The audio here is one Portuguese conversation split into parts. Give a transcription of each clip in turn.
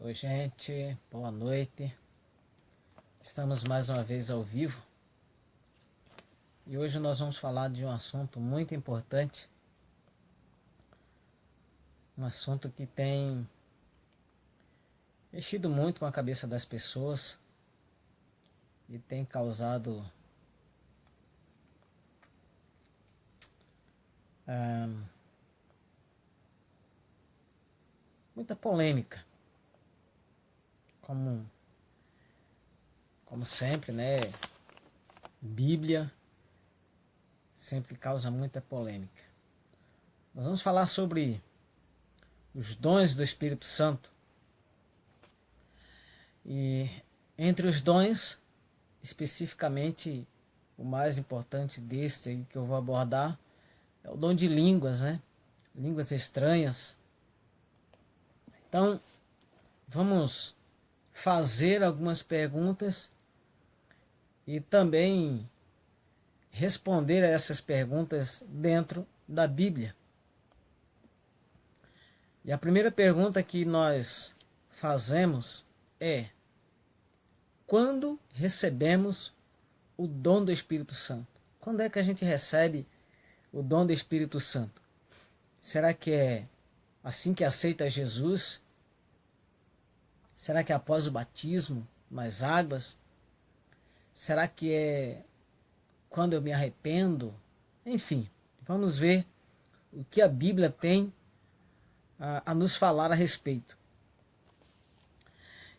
Oi, gente, boa noite. Estamos mais uma vez ao vivo e hoje nós vamos falar de um assunto muito importante, um assunto que tem mexido muito com a cabeça das pessoas e tem causado muita polêmica, como sempre, né? Bíblia sempre causa muita polêmica. Nós vamos falar sobre os dons do Espírito Santo. E entre os dons, especificamente o mais importante deste aí que eu vou abordar é o dom de línguas, né? Línguas estranhas. Então, vamos fazer algumas perguntas e também responder a essas perguntas dentro da Bíblia. E a primeira pergunta que nós fazemos é: quando recebemos o dom do Espírito Santo? Quando é que a gente recebe o dom do Espírito Santo? Será que é assim que aceita Jesus? Será que é após o batismo nas águas? Será que é quando eu me arrependo? Enfim, vamos ver o que a Bíblia tem a nos falar a respeito.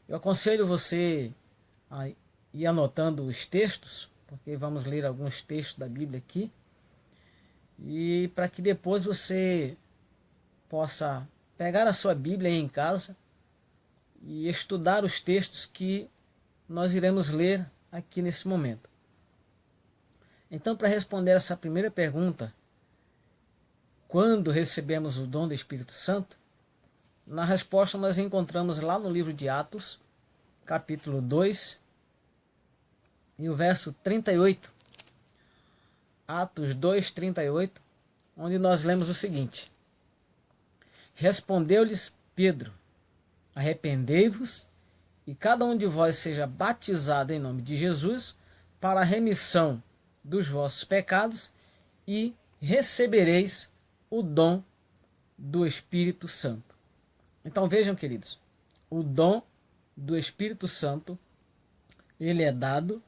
Eu aconselho você a ir anotando os textos, porque vamos ler alguns textos da Bíblia aqui, e para que depois você possa pegar a sua Bíblia aí em casa e estudar os textos que nós iremos ler aqui nesse momento. Então, para responder essa primeira pergunta, quando recebemos o dom do Espírito Santo, na resposta nós encontramos lá no livro de Atos, capítulo 2, e o verso 38. Atos 2, 38, onde nós lemos o seguinte: Respondeu-lhes Pedro: Arrependei-vos, e cada um de vós seja batizado em nome de Jesus, para a remissão dos vossos pecados, e recebereis o dom do Espírito Santo. Então vejam, queridos, o dom do Espírito Santo, ele é dado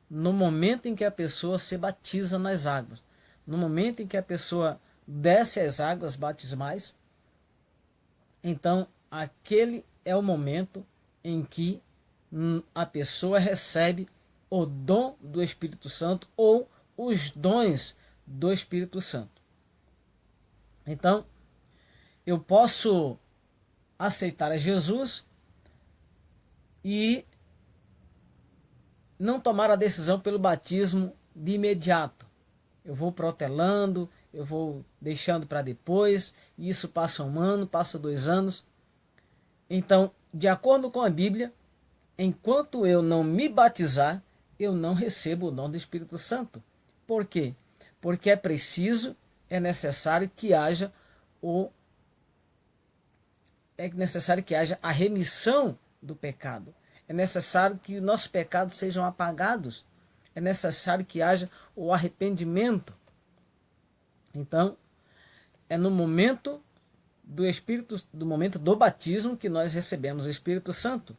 no momento em que a pessoa se batiza nas águas. No momento em que a pessoa desce as águas batismais, então aquele é o momento em que a pessoa recebe o dom do Espírito Santo ou os dons do Espírito Santo. Então, eu posso aceitar a Jesus e não tomar a decisão pelo batismo de imediato. Eu vou protelando, eu vou deixando para depois, e isso passa 1 ano, passa 2 anos. Então, de acordo com a Bíblia, enquanto eu não me batizar, eu não recebo o dom do Espírito Santo. Por quê? Porque é necessário que haja a remissão do pecado. É necessário que nossos pecados sejam apagados. É necessário que haja o arrependimento. Então, é no momento do momento do batismo que nós recebemos o Espírito Santo.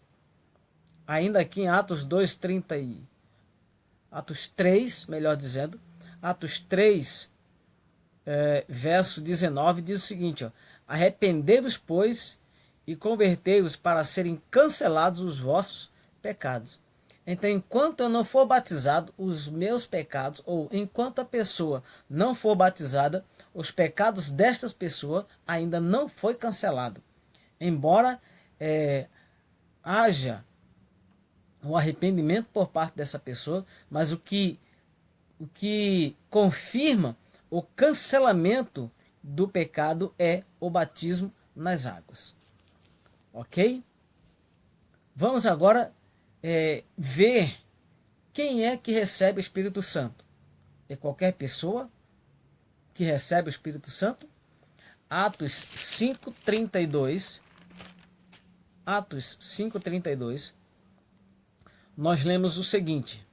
Ainda aqui em Atos 3, Atos 3, verso 19, diz o seguinte: Arrependei-vos, pois, e convertei-vos para serem cancelados os vossos pecados. Então, enquanto eu não for batizado, os meus pecados, ou enquanto a pessoa não for batizada, os pecados destas pessoas ainda não foi cancelado. Embora haja o arrependimento por parte dessa pessoa, mas o que confirma o cancelamento do pecado é o batismo nas águas. Ok? Vamos agora ver quem é que recebe o Espírito Santo. É qualquer pessoa que recebe o Espírito Santo? Atos 5:32 Atos 5,32, nós lemos o seguinte: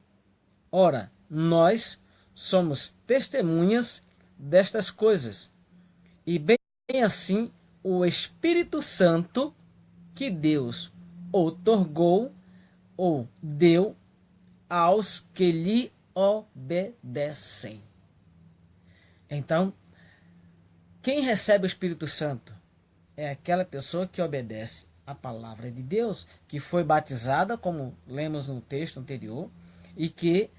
ora, nós somos testemunhas destas coisas, e bem assim o Espírito Santo que Deus outorgou ou deu aos que lhe obedecem. Então, quem recebe o Espírito Santo é aquela pessoa que obedece a palavra de Deus, que foi batizada, como lemos no texto anterior, e que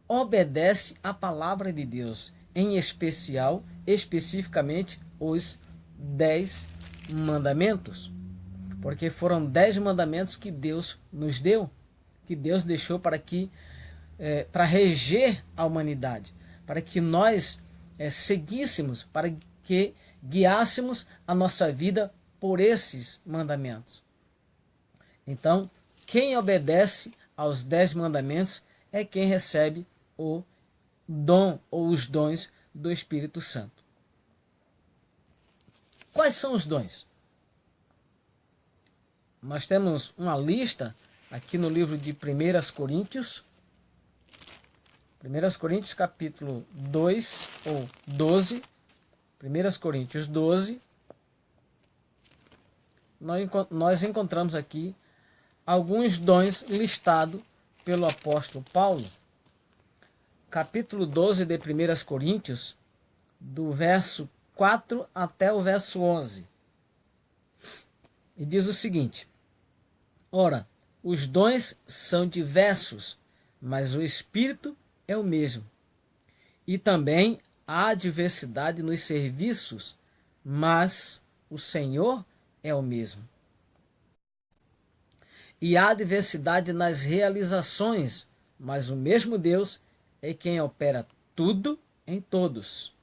obedece a palavra de Deus, em especial, especificamente, os 10 mandamentos. Porque foram 10 mandamentos que Deus nos deu, que Deus deixou para reger a humanidade, para que nós seguíssemos, para que guiássemos a nossa vida por esses mandamentos. Então, quem obedece aos 10 mandamentos é quem recebe o dom ou os dons do Espírito Santo. Quais são os dons? Nós temos uma lista aqui no livro de 1 Coríntios. 1 Coríntios capítulo 2 ou 12. 1 Coríntios 12. Nós encontramos aqui alguns dons listados pelo apóstolo Paulo. Capítulo 12 de 1 Coríntios, do verso 4 até o verso 11. E diz o seguinte: ora, os dons são diversos, mas o Espírito é o mesmo. E também há diversidade nos serviços, mas o Senhor é o mesmo. E há diversidade nas realizações, mas o mesmo Deus é quem opera tudo em todos.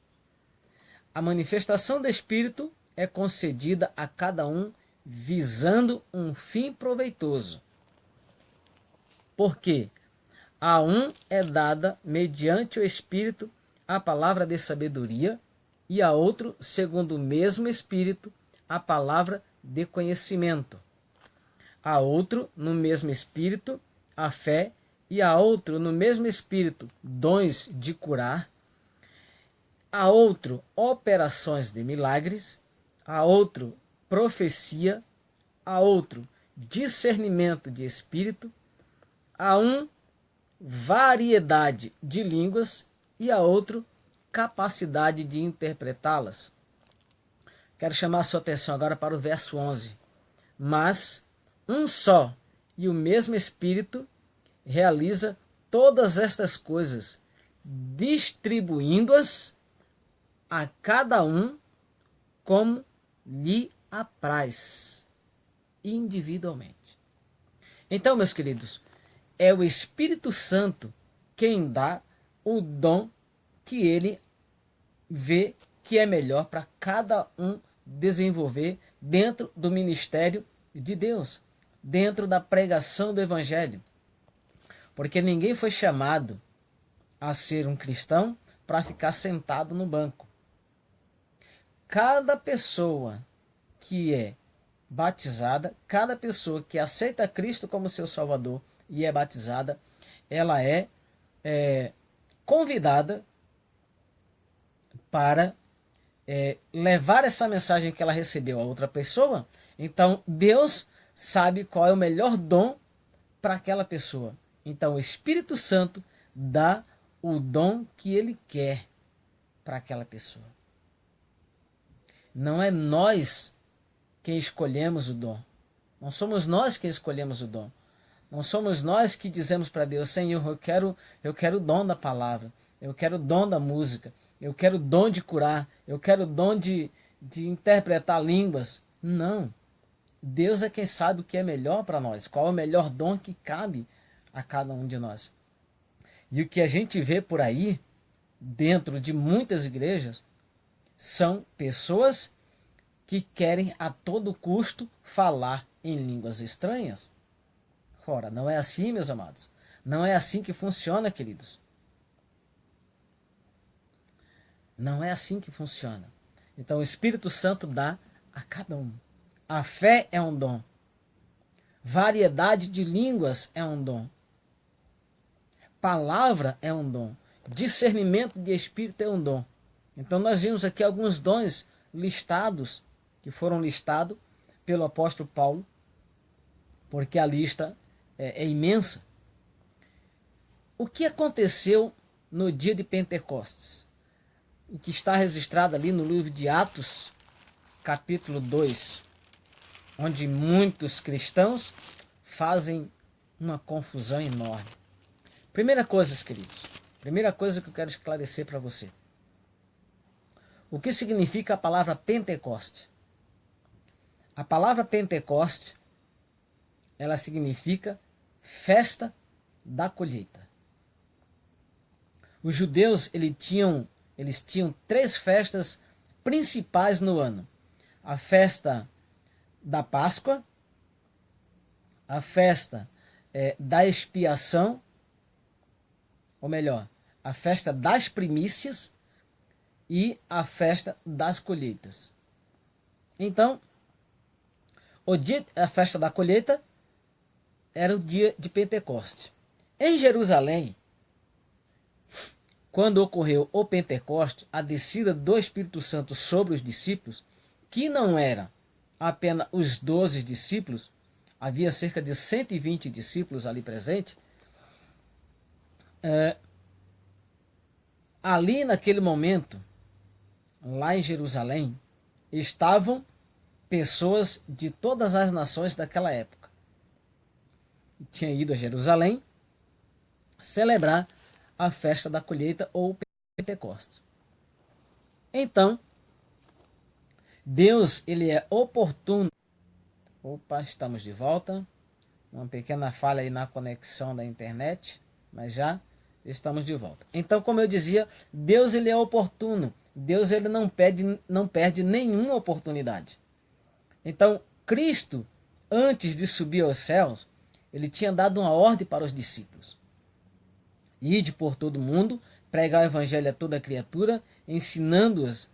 A manifestação do Espírito é concedida a cada um visando um fim proveitoso. Porque a um é dada, mediante o Espírito, a palavra de sabedoria, e a outro, segundo o mesmo Espírito, a palavra de conhecimento. A outro, no mesmo Espírito, a fé, e a outro, no mesmo Espírito, dons de curar. A outro, operações de milagres. A outro, profecia. A outro, discernimento de espírito. A um, variedade de línguas. E a outro, capacidade de interpretá-las. Quero chamar a sua atenção agora para o verso 11. Mas um só e o mesmo Espírito realiza todas estas coisas, distribuindo-as a cada um como lhe apraz, individualmente. Então, meus queridos, é o Espírito Santo quem dá o dom que ele vê que é melhor para cada um desenvolver dentro do ministério de Deus, dentro da pregação do Evangelho. Porque ninguém foi chamado a ser um cristão para ficar sentado no banco. Cada pessoa que é batizada, cada pessoa que aceita Cristo como seu Salvador e é batizada, ela é convidada para levar essa mensagem que ela recebeu a outra pessoa. Então, Deus sabe qual é o melhor dom para aquela pessoa. Então, o Espírito Santo dá o dom que ele quer para aquela pessoa. Não é nós quem escolhemos o dom. Não somos nós quem escolhemos o dom. Não somos nós que dizemos para Deus: Senhor, eu quero o dom da palavra, eu quero o dom da música, eu quero o dom de curar, eu quero o dom de interpretar línguas. Não. Deus é quem sabe o que é melhor para nós, qual é o melhor dom que cabe a cada um de nós. E o que a gente vê por aí, dentro de muitas igrejas, são pessoas que querem a todo custo falar em línguas estranhas. Ora, não é assim, meus amados. Não é assim que funciona, queridos. Não é assim que funciona. Então o Espírito Santo dá a cada um. A fé é um dom. Variedade de línguas é um dom. Palavra é um dom. Discernimento de espírito é um dom. Então nós vimos aqui alguns dons listados, que foram listados pelo apóstolo Paulo, porque a lista é imensa. O que aconteceu no dia de Pentecostes? O que está registrado ali no livro de Atos, capítulo 2, onde muitos cristãos fazem uma confusão enorme. Primeira coisa, queridos, primeira coisa que eu quero esclarecer para você. O que significa a palavra Pentecoste? A palavra Pentecoste, ela significa festa da colheita. Os judeus eles tinham 3 festas principais no ano. A festa da Páscoa, a festa da expiação, ou melhor, a festa das primícias e a festa das colheitas. Então, a festa da colheita era o dia de Pentecoste. Em Jerusalém, quando ocorreu o Pentecoste, a descida do Espírito Santo sobre os discípulos, que não era apenas os 12 discípulos, havia cerca de 120 discípulos ali presentes, ali naquele momento, lá em Jerusalém, estavam pessoas de todas as nações daquela época. Tinha ido a Jerusalém celebrar a festa da colheita ou Pentecostes. Então, Deus, ele é oportuno. Opa, estamos de volta. Uma pequena falha aí na conexão da internet, mas já estamos de volta. Então, como eu dizia, Deus, ele é oportuno. Deus, ele não perde nenhuma oportunidade. Então, Cristo, antes de subir aos céus, ele tinha dado uma ordem para os discípulos. Ide por todo o mundo, pregar o evangelho a toda criatura, ensinando-as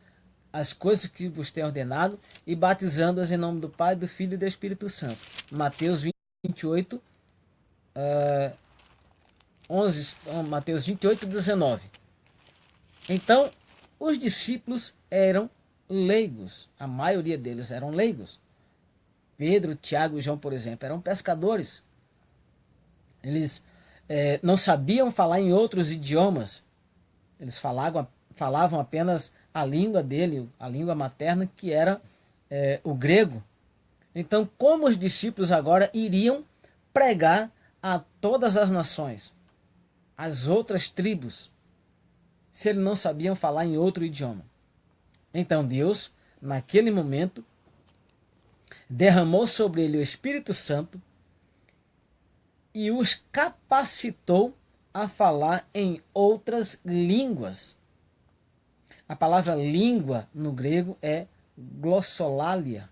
as coisas que vos tenho ordenado e batizando-as em nome do Pai, do Filho e do Espírito Santo. Mateus 28, 19. Então, os discípulos eram leigos, a maioria deles eram leigos. Pedro, Tiago e João, por exemplo, eram pescadores. Eles não sabiam falar em outros idiomas. Eles falavam apenas a língua dele, a língua materna, que era o grego. Então, como os discípulos agora iriam pregar a todas as nações, as outras tribos, se eles não sabiam falar em outro idioma? Então Deus, naquele momento, derramou sobre ele o Espírito Santo e os capacitou a falar em outras línguas. A palavra língua no grego é glossolalia,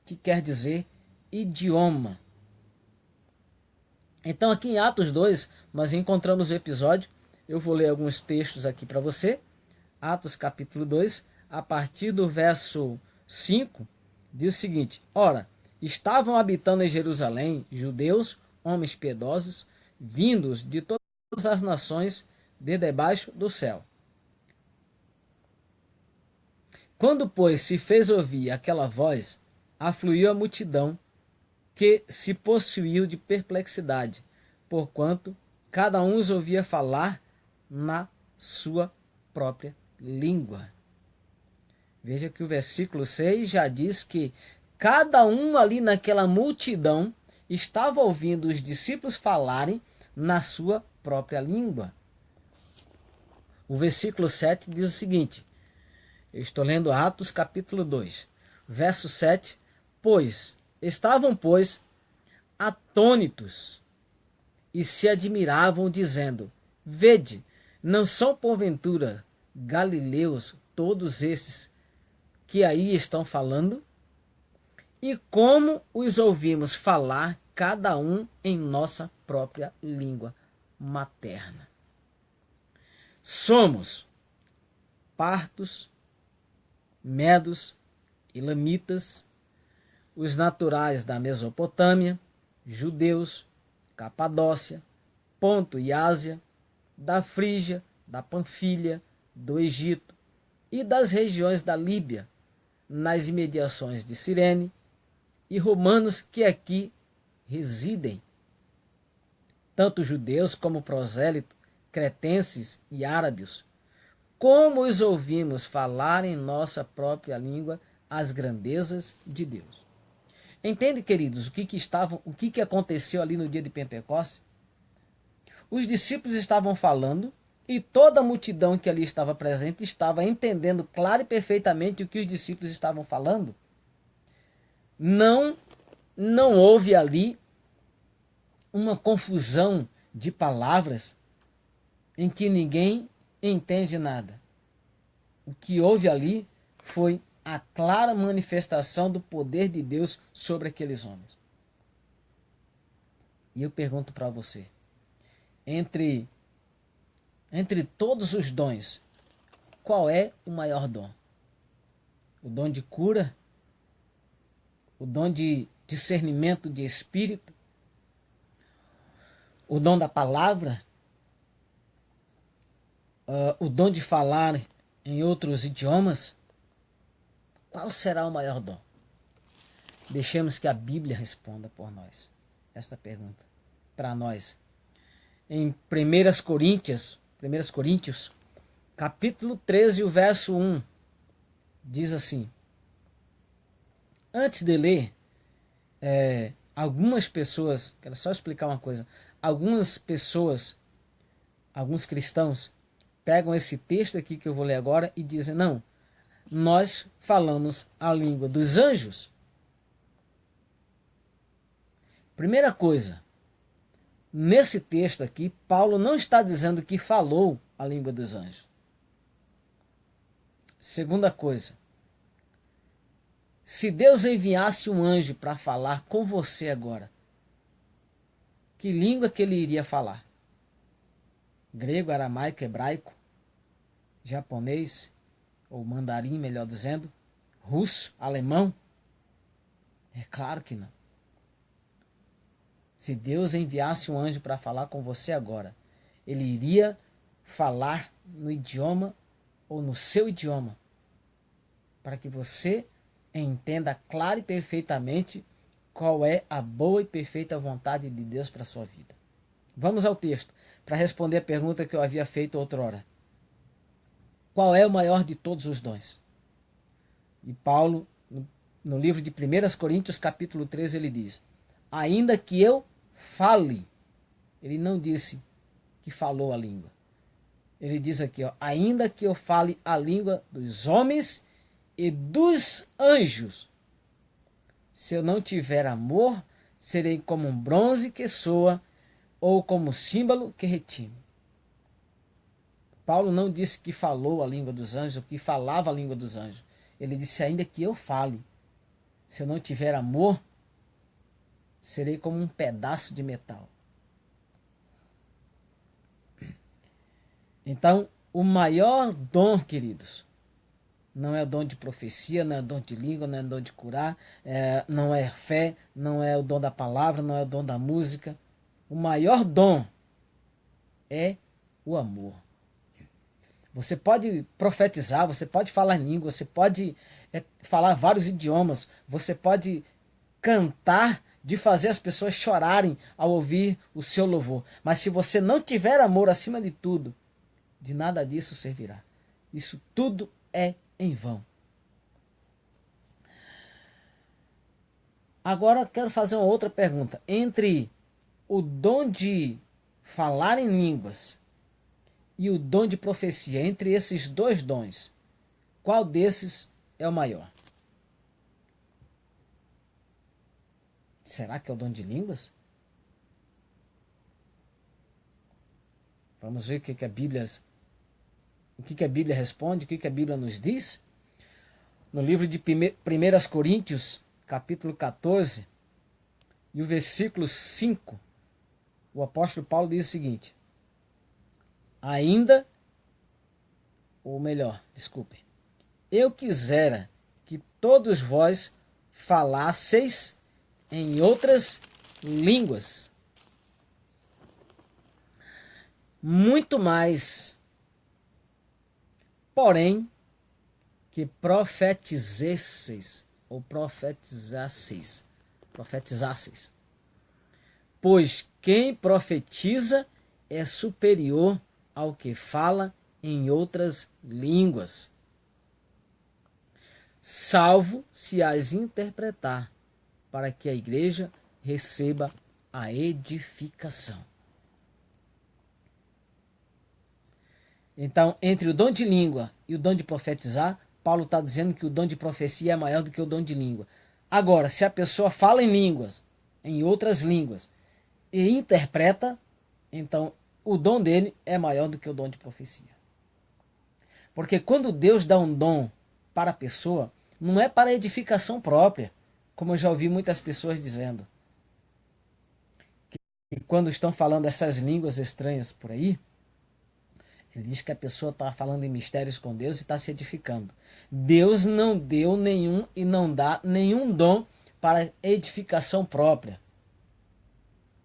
que quer dizer idioma. Então aqui em Atos 2 nós encontramos o episódio. Eu vou ler alguns textos aqui para você. Atos capítulo 2, a partir do verso 5, diz o seguinte: Ora, estavam habitando em Jerusalém judeus, homens piedosos, vindos de todas as nações de debaixo do céu. Quando, pois, se fez ouvir aquela voz, afluiu a multidão, que se possuiu de perplexidade, porquanto cada um os ouvia falar na sua própria língua. Veja que o versículo 6 já diz que cada um ali naquela multidão estava ouvindo os discípulos falarem na sua própria língua. O versículo 7 diz o seguinte, eu estou lendo Atos capítulo 2, verso 7, estavam, atônitos e se admiravam, dizendo, vede, não são porventura galileus todos esses que aí estão falando? E como os ouvimos falar, cada um em nossa própria língua materna. Somos partos, medos, elamitas, os naturais da Mesopotâmia, judeus, Capadócia, Ponto e Ásia, da Frígia, da Panfilha, do Egito e das regiões da Líbia, nas imediações de Cirene, e romanos que aqui residem, tanto judeus como prosélitos, cretenses e árabes, como os ouvimos falar em nossa própria língua as grandezas de Deus. Entende, queridos, o que aconteceu ali no dia de Pentecostes? Os discípulos estavam falando e toda a multidão que ali estava presente estava entendendo claro e perfeitamente o que os discípulos estavam falando. Não houve ali uma confusão de palavras em que ninguém entende nada. O que houve ali foi a clara manifestação do poder de Deus sobre aqueles homens. E eu pergunto para você, entre todos os dons, qual é o maior dom? O dom de cura? O dom de discernimento de espírito? O dom da palavra? O dom de falar em outros idiomas? Qual será o maior dom? Deixemos que a Bíblia responda por nós esta pergunta para nós. Em 1 Coríntios, capítulo 13, o verso 1, diz assim: antes de ler, algumas pessoas, quero só explicar uma coisa, algumas pessoas, alguns cristãos, pegam esse texto aqui que eu vou ler agora e dizem, não, nós falamos a língua dos anjos. Primeira coisa, nesse texto aqui, Paulo não está dizendo que falou a língua dos anjos. Segunda coisa, se Deus enviasse um anjo para falar com você agora, que língua que ele iria falar? Grego, aramaico, hebraico, japonês, ou mandarim, melhor dizendo, russo, alemão? É claro que não. Se Deus enviasse um anjo para falar com você agora, ele iria falar no idioma ou no seu idioma, para que você entenda claro e perfeitamente qual é a boa e perfeita vontade de Deus para a sua vida. Vamos ao texto, para responder a pergunta que eu havia feito outrora. Qual é o maior de todos os dons? E Paulo, no livro de 1 Coríntios, capítulo 13, ele diz, ainda que eu fale, ele não disse que falou a língua. Ele diz aqui, ainda que eu fale a língua dos homens e dos anjos, se eu não tiver amor, serei como um bronze que soa ou como símbolo que retine. Paulo não disse que falou a língua dos anjos, ou que falava a língua dos anjos. Ele disse, ainda que eu fale, se eu não tiver amor, serei como um pedaço de metal. Então, o maior dom, queridos, não é o dom de profecia, não é o dom de língua, não é o dom de curar, não é fé, não é o dom da palavra, não é o dom da música. O maior dom é o amor. Você pode profetizar, você pode falar língua, você pode falar vários idiomas, você pode cantar de fazer as pessoas chorarem ao ouvir o seu louvor. Mas se você não tiver amor acima de tudo, de nada disso servirá. Isso tudo é em vão. Agora eu quero fazer uma outra pergunta. Entre o dom de falar em línguas e o dom de profecia, entre esses dois dons, qual desses é o maior? Será que é o dom de línguas? Vamos ver o que a Bíblia responde, o que a Bíblia nos diz. No livro de 1 Coríntios, capítulo 14, e o versículo 5, o apóstolo Paulo diz o seguinte, eu quisera que todos vós falasseis em outras línguas. Muito mais, porém, que profetizasseis, pois quem profetiza é superior ao que fala em outras línguas, salvo se as interpretar, para que a igreja receba a edificação. Então, entre o dom de língua e o dom de profetizar, Paulo está dizendo que o dom de profecia é maior do que o dom de língua. Agora, se a pessoa fala em línguas, em outras línguas, e interpreta, então o dom dele é maior do que o dom de profecia. Porque quando Deus dá um dom para a pessoa, não é para edificação própria, como eu já ouvi muitas pessoas dizendo. Que quando estão falando essas línguas estranhas por aí, ele diz que a pessoa está falando em mistérios com Deus e está se edificando. Deus não deu nenhum e não dá nenhum dom para edificação própria.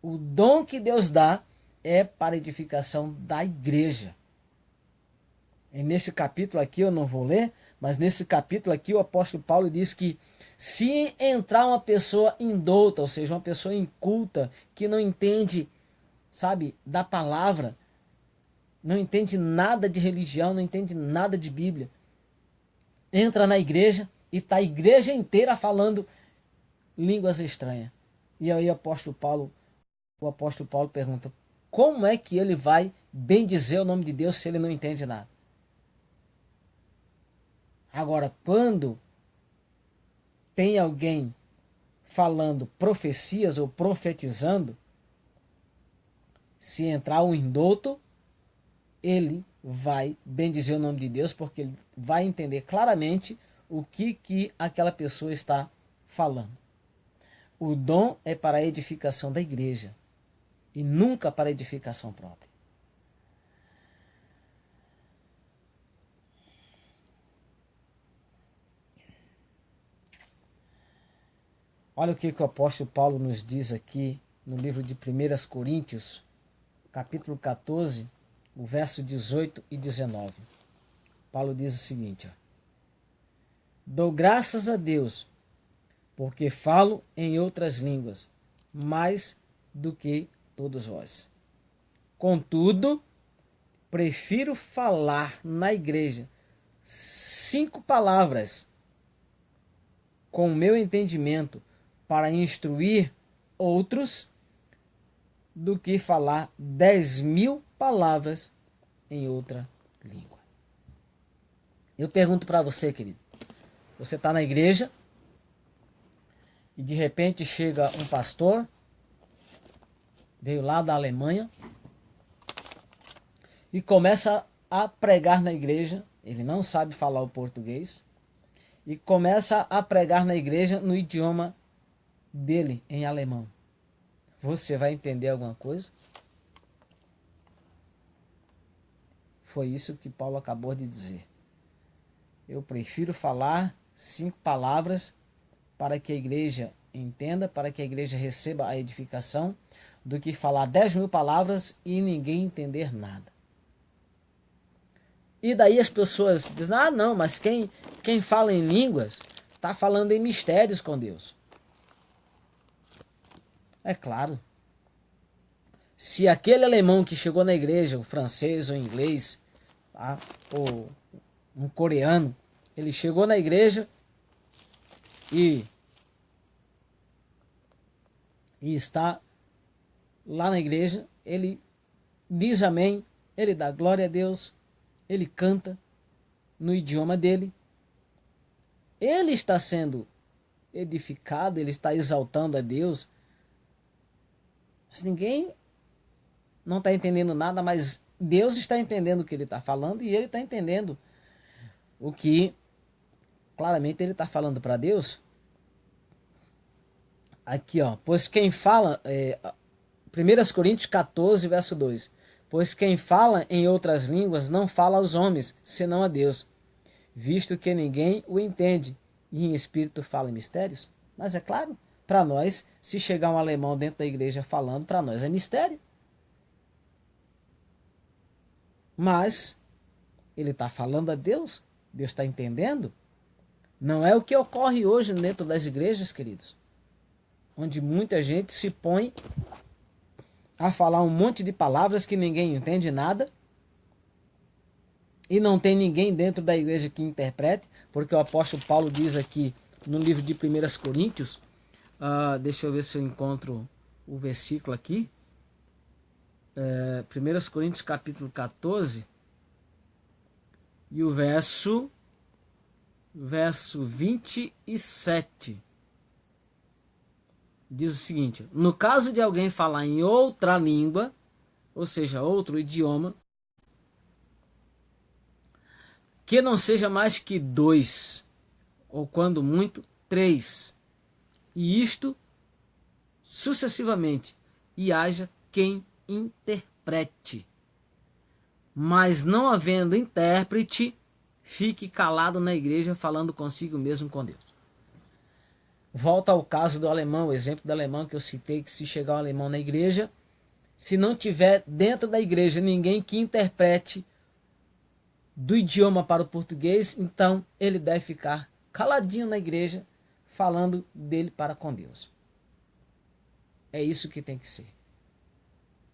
O dom que Deus dá é para edificação da igreja. E nesse capítulo aqui, eu não vou ler, mas nesse capítulo aqui o apóstolo Paulo diz que se entrar uma pessoa indouta, ou seja, uma pessoa inculta, que não entende, sabe, da palavra, não entende nada de religião, não entende nada de Bíblia, entra na igreja e está a igreja inteira falando línguas estranhas. E aí o apóstolo Paulo pergunta, como é que ele vai bendizer o nome de Deus se ele não entende nada? Agora, quando tem alguém falando profecias ou profetizando, se entrar um indouto, ele vai bendizer o nome de Deus, porque ele vai entender claramente o que aquela pessoa está falando. O dom é para a edificação da igreja e nunca para a edificação própria. Olha o que o apóstolo Paulo nos diz aqui no livro de 1 Coríntios, capítulo 14, o verso 18 e 19. Paulo diz o seguinte, ó, dou graças a Deus, porque falo em outras línguas, mais do que todos vós. Contudo, prefiro falar na igreja 5 palavras com o meu entendimento para instruir outros, do que falar 10.000 palavras em outra língua. Eu pergunto para você, querido, você está na igreja e de repente chega um pastor, veio lá da Alemanha, e começa a pregar na igreja, ele não sabe falar o português, e começa a pregar na igreja no idioma dele, em alemão. Você vai entender alguma coisa? Foi isso que Paulo acabou de dizer. Eu prefiro falar 5 palavras para que a igreja entenda, para que a igreja receba a edificação, do que falar 10.000 palavras e ninguém entender nada. E daí as pessoas dizem, ah não, mas quem fala em línguas está falando em mistérios com Deus. É claro. Se aquele alemão que chegou na igreja, o francês ou o inglês, tá? Ou um coreano, ele chegou na igreja e está lá na igreja, ele diz amém, ele dá glória a Deus, ele canta no idioma dele, ele está sendo edificado, ele está exaltando a Deus, mas ninguém não está entendendo nada, mas Deus está entendendo o que ele está falando e ele está entendendo o que claramente ele está falando para Deus. Aqui, ó, pois quem fala, 1 Coríntios 14, verso 2, pois quem fala em outras línguas não fala aos homens, senão a Deus, visto que ninguém o entende, e em espírito fala em mistérios. Mas é claro, Para nós, se chegar um alemão dentro da igreja falando, para nós é mistério. Mas ele está falando a Deus, Deus está entendendo. Não é o que ocorre hoje dentro das igrejas, queridos, onde muita gente se põe a falar um monte de palavras que ninguém entende nada e não tem ninguém dentro da igreja que interprete, porque o apóstolo Paulo diz aqui no livro de 1 Coríntios, deixa eu ver se eu encontro o versículo aqui, 1 Coríntios capítulo 14 e o verso 27. Diz o seguinte: no caso de alguém falar em outra língua, ou seja, outro idioma, que não seja mais que 2, ou quando muito, 3, e isto sucessivamente, e haja quem interprete. Mas não havendo intérprete, fique calado na igreja, falando consigo mesmo com Deus. Volta ao caso do alemão, o exemplo do alemão que eu citei, que se chegar um alemão na igreja, se não tiver dentro da igreja ninguém que interprete do idioma para o português, então ele deve ficar caladinho na igreja, falando dele para com Deus. É isso que tem que ser.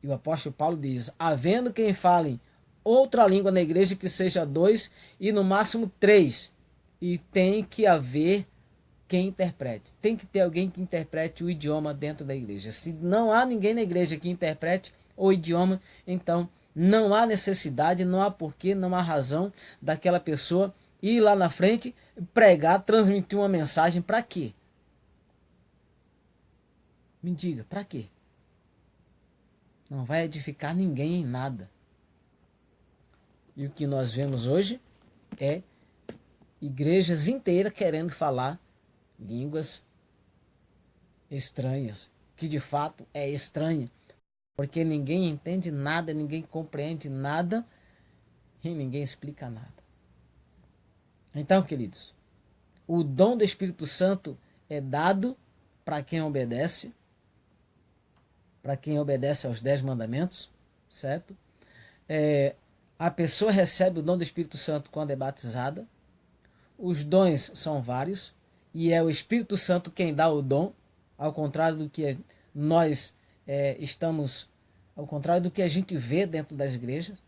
E o apóstolo Paulo diz: havendo quem fale outra língua na igreja, que seja 2 e no máximo 3, e tem que haver quem interprete. Tem que ter alguém que interprete o idioma dentro da igreja. Se não há ninguém na igreja que interprete o idioma, então não há necessidade, não há porquê, não há razão daquela pessoa ir lá na frente, pregar, transmitir uma mensagem. Para quê? Me diga, para quê? Não vai edificar ninguém em nada. E o que nós vemos hoje é igrejas inteiras querendo falar línguas estranhas, que de fato é estranha, porque ninguém entende nada, ninguém compreende nada e ninguém explica nada. Então, queridos, o dom do Espírito Santo é dado para quem obedece aos 10 mandamentos, certo? A pessoa recebe o dom do Espírito Santo quando é batizada. Os dons são vários e é o Espírito Santo quem dá o dom, ao contrário do que nós ao contrário do que a gente vê dentro das igrejas.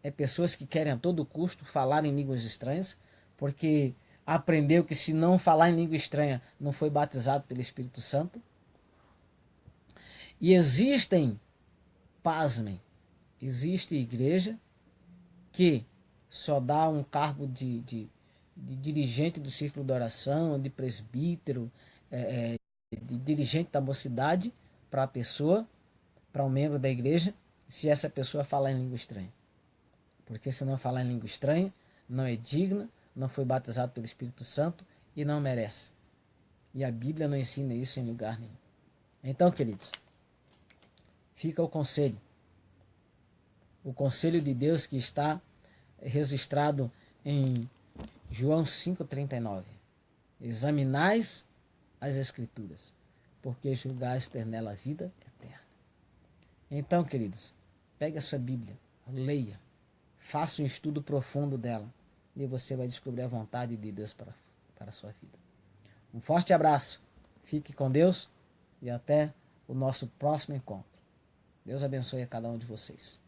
É pessoas que querem a todo custo falar em línguas estranhas, porque aprendeu que se não falar em língua estranha não foi batizado pelo Espírito Santo. E pasmem, existe igreja que só dá um cargo de dirigente do círculo de oração, de presbítero, de dirigente da mocidade para a pessoa, para um membro da igreja, se essa pessoa falar em língua estranha. Porque se não falar em língua estranha, não é digna, não foi batizado pelo Espírito Santo e não merece. E a Bíblia não ensina isso em lugar nenhum. Então, queridos, fica o conselho. O conselho de Deus que está registrado em João 5,39. Examinais as Escrituras, porque julgais ter nela a vida eterna. Então, queridos, pegue a sua Bíblia, leia, faça um estudo profundo dela e você vai descobrir a vontade de Deus para a sua vida. Um forte abraço, fique com Deus e até o nosso próximo encontro. Deus abençoe a cada um de vocês.